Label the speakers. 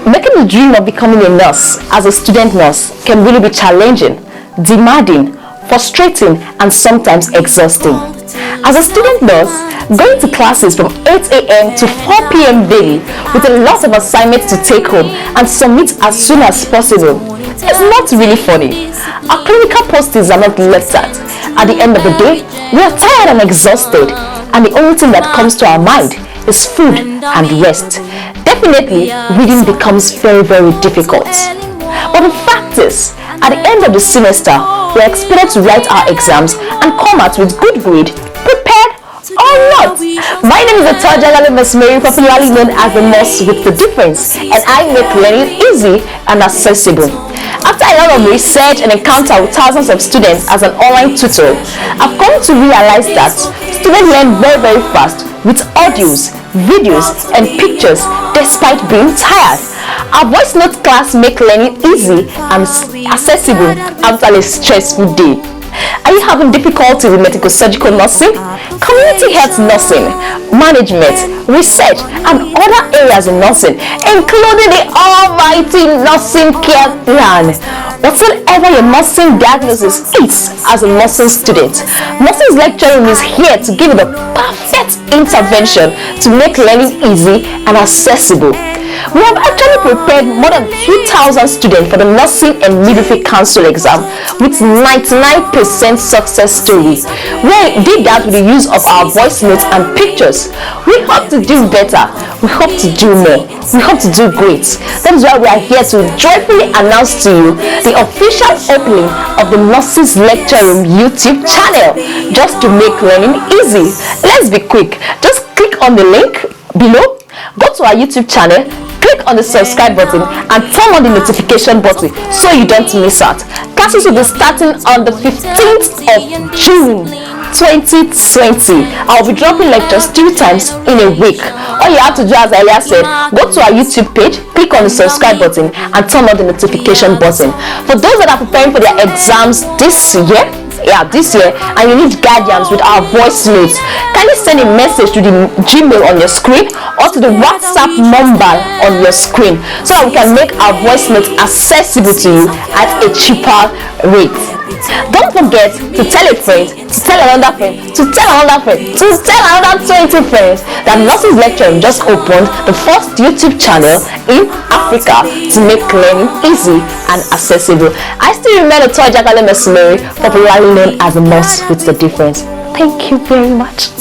Speaker 1: Making the dream of becoming a nurse as a student nurse can really be challenging, demanding, frustrating, and sometimes exhausting. As a student nurse, going to classes from 8 a.m. to 4 p.m. daily with a lot of assignments to take home and submit as soon as possible is not really funny. Our clinical postings are not left at. At the end of the day, we are tired and exhausted, and the only thing that comes to our mind is food and rest. Definitely, reading becomes very, very difficult. But the fact is, at the end of the semester, we are expected to write our exams and come out with good grade, prepared or not. My name is Etoja Mesmeri, popularly known as the nurse with the difference, and I make learning easy and accessible. After a lot of research and encounter with thousands of students as an online tutor, I've come to realize that students learn very, very fast with audios, videos, and pictures despite being tired. Our voice note class make learning easy and accessible after a stressful day. Are you having difficulty with medical surgical nursing, community health nursing, management, research, and other areas in nursing, including the almighty nursing care plan? Whatsoever your nursing diagnosis is as a nursing student, nursing lecturing is here to give you the perfect intervention to make learning easy and accessible. We have actually prepared more than 2,000 students for the Nursing and Midwifery Council exam with 99% success story. We did that with the use of our voice notes and pictures. We hope to do better. We hope to do more. We hope to do great. That is why we are here to joyfully announce to you the official opening of the Nurses Lecture Room YouTube channel, just to make learning easy. Let's be quick. Just click on the link below, go to our YouTube channel, click on the subscribe button and turn on the notification button so you don't miss out. Classes will be starting on the 15th of June 2020. I'll be dropping lectures 3 times in a week. All you have to do, as I earlier said, go to our YouTube page, click on the subscribe button and turn on the notification button. For those that are preparing for their exams this year, and you need guidance with our voice notes, kindly send a message to the Gmail on your screen or to the WhatsApp number on your screen so that we can make our voice notes accessible to you at a cheaper rate. Don't forget to tell a friend, to tell another friend, to tell another friend, to tell another 20 friends that Nurses Lecturing just opened the first YouTube channel in Africa to make learning easy and accessible. I still remember Etoja Mesmeri, popularly known as the nurse with the difference. Thank you very much.